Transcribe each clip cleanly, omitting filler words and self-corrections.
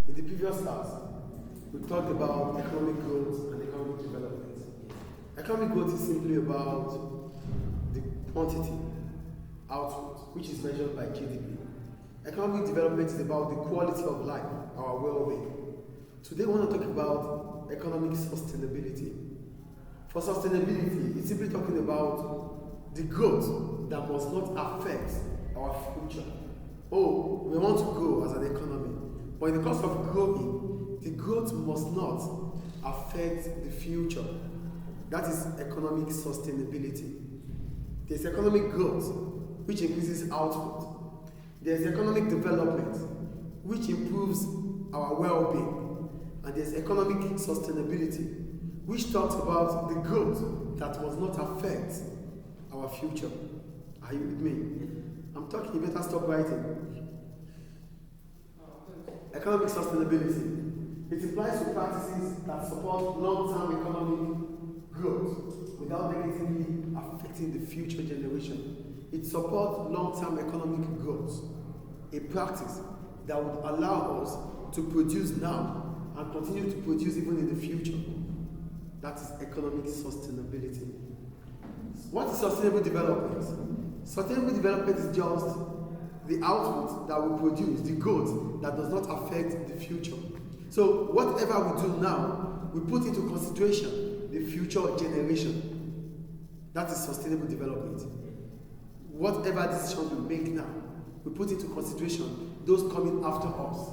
In the previous class, we talked about economic growth and economic development. Economic growth is simply about the quantity, output, which is measured by GDP. Economic development is about the quality of life, our well-being. Today we want to talk about economic sustainability. For sustainability, it's simply talking about the growth that must not affect our future. Oh, we want to grow as an economy, but in the course of growing, the growth must not affect the future. That is economic sustainability. There's economic growth, which increases output. There's economic development, which improves our well-being. And there's economic sustainability, which talks about the growth that must not affect our future. Are you with me? I'm talking, you better stop writing. Economic sustainability. It implies to practices that support long-term economic growth without negatively affecting the future generation. It supports long-term economic growth, a practice that would allow us to produce now and continue to produce even in the future. That is economic sustainability. What is sustainable development? Sustainable development is just the output that we produce, the growth that does not affect the future. So whatever we do now, we put into consideration the future generation. That is sustainable development. Whatever decision we make now, we put into consideration those coming after us.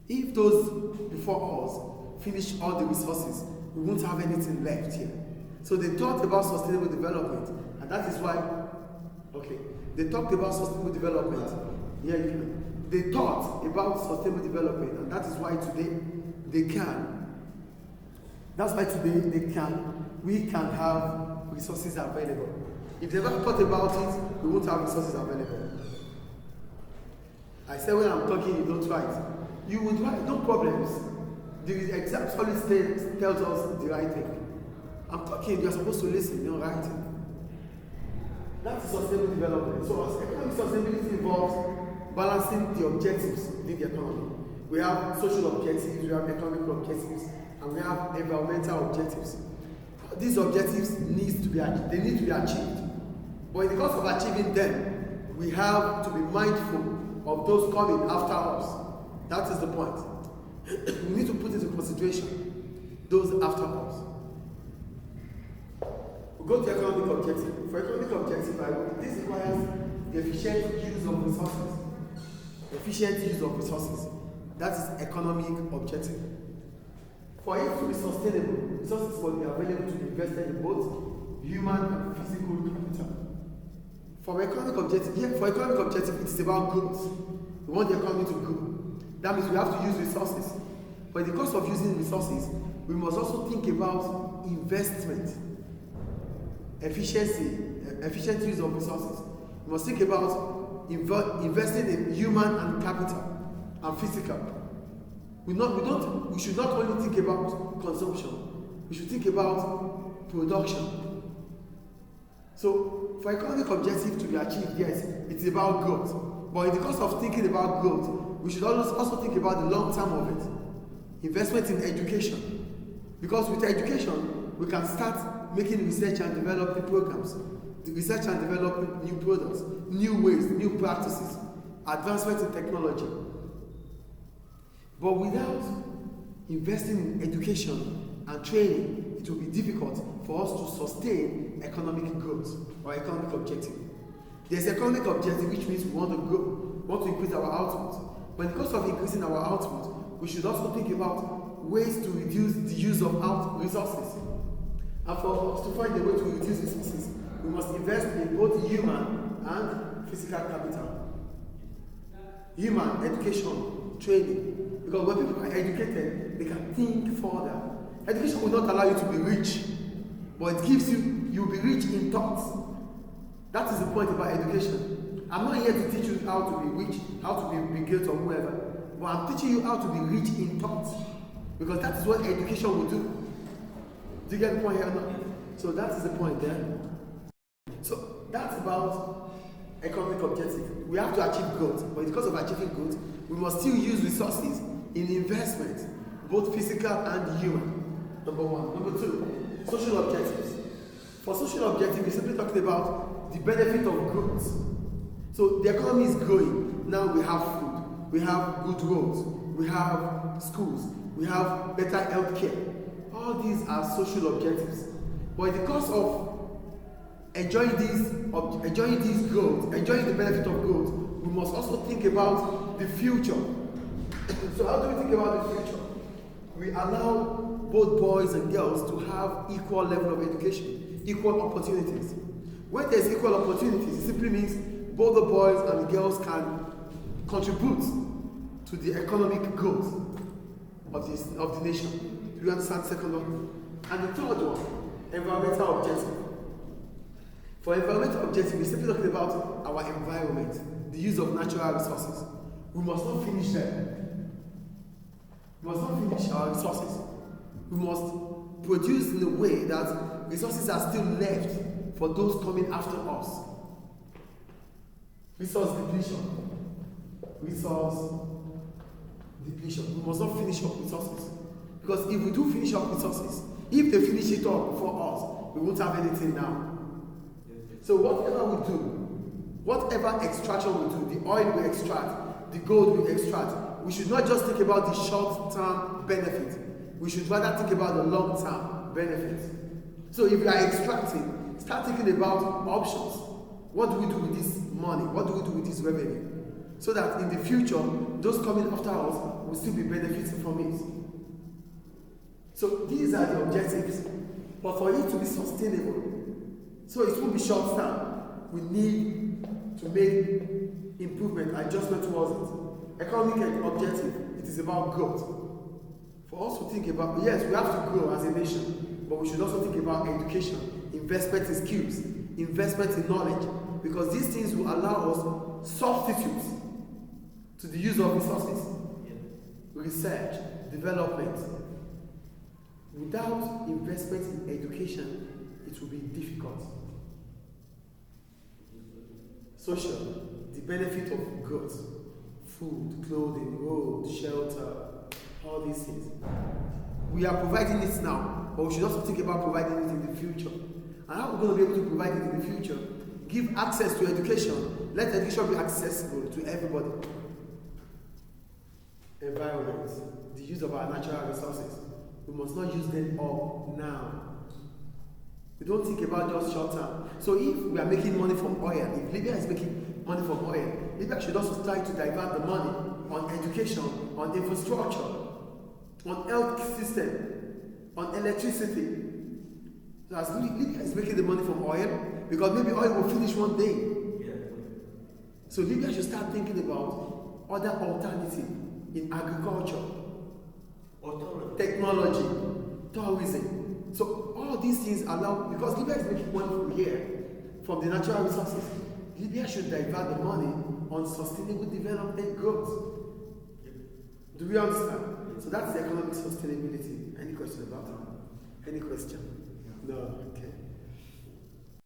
If those before us finish all the resources, we won't have anything left here. So they talked about sustainable development, and that is why, they talked about sustainable development. Yeah, you can. They thought about sustainable development, and that is why today they can. That's why today we can have resources available. If they never thought about it, we won't have resources available. I said when I'm talking, you don't write. You would write, no problems. The exam always tells us the right thing. I'm talking, you're supposed to listen, you're writing. That's sustainable development. So economic sustainability involves balancing the objectives within the economy. We have social objectives, we have economic objectives, and we have environmental objectives. These objectives need to be achieved. But in the course of achieving them, we have to be mindful of those coming after us. That is the point. We need to put into consideration those after us. We go to economic objective. For economic objective, this requires the efficient use of resources. Efficient use of resources. That is economic objective. For it to be sustainable, resources must be available to be invested in both human and physical capital. For economic objective, it is about growth. We want the economy to grow. That means we have to use resources. But in the course of using resources, we must also think about investment, efficient use of resources. We must think about investing in human and capital and physical. We should not only think about consumption, we should think about production. So for economic objective to be achieved, yes, it's about growth. But in the course of thinking about growth, we should also think about the long term of it. Investment in education. Because with education, we can start making research and developing programs. Research and developing new products, new ways, new practices, advancement in technology. But without investing in education and training, it will be difficult for us to sustain economic growth or economic objective. There's economic objective, which means we want to grow, we want to increase our output. But because of increasing our output, we should also think about ways to reduce the use of resources. And for us to find a way to reduce resources, we must invest in both human and physical capital. Human, education, training. Because when people are educated, they can think further. Education will not allow you to be rich, but it gives you'll be rich in thoughts. That is the point about education. I'm not here to teach you how to be rich, how to be Bill Gates or whoever, but I'm teaching you how to be rich in thoughts. Because that is what education will do. Do you get the point here now? So that is the point there. So that's about economic objective. We have to achieve growth, but because of achieving growth, we must still use resources in investment, both physical and human. Number one. Number two, social objectives. For social objectives, we're simply talking about the benefit of growth. So the economy is growing. Now we have food, we have good roads, we have schools, we have better healthcare. All these are social objectives. But in the course of enjoying this growth, enjoying the benefit of growth, we must also think about the future. So how do we think about the future? We allow both boys and girls to have equal level of education, equal opportunities. When there's equal opportunities, it simply means both the boys and the girls can contribute to the economic growth of the nation. Do you understand the second one? And the third one, environmental objective. For environmental objective, we're simply talking about our environment, the use of natural resources. We must not finish them. We must not finish our resources. We must produce in a way that resources are still left for those coming after us. Resource depletion. Resource depletion. We must not finish up resources. Because if we do finish up resources, if they finish it up before us, we won't have anything now. So whatever we do, whatever extraction we do, the oil we extract, the gold we extract, we should not just think about the short-term benefit. We should rather think about the long-term benefit. So if we are extracting, start thinking about options. What do we do with this money? What do we do with this revenue? So that in the future, those coming after us will still be benefiting from it. So these are the objectives. But for it to be sustainable, so it won't be short term, we need to make improvement, adjustment towards it. Economic objective, it is about growth. For us to think about, yes, we have to grow as a nation, but we should also think about education, investment in skills, investment in knowledge, because these things will allow us substitutes to the use of resources, research, development. Without investment in education, it will be difficult. Social, the benefit of goods, food, clothing, road, shelter, all these things. We are providing it now, but we should also think about providing it in the future. And how are we going to be able to provide it in the future? Give access to education. Let education be accessible to everybody. Environment, the use of our natural resources. We must not use them up now. We don't think about just short term. So if we are making money from oil, if Libya is making money from oil, Libya should also try to divert the money on education, on infrastructure, on health system, on electricity. So as Libya is making the money from oil, because maybe oil will finish one day. Yeah. So Libya should start thinking about other alternatives in agriculture, technology, tourism. So all these things allow, because Libya is making money from here, from the natural resources, Libya should divert the money on sustainable development growth. Do we understand? So that's the economic sustainability. Any question about that? Any question? No? Okay.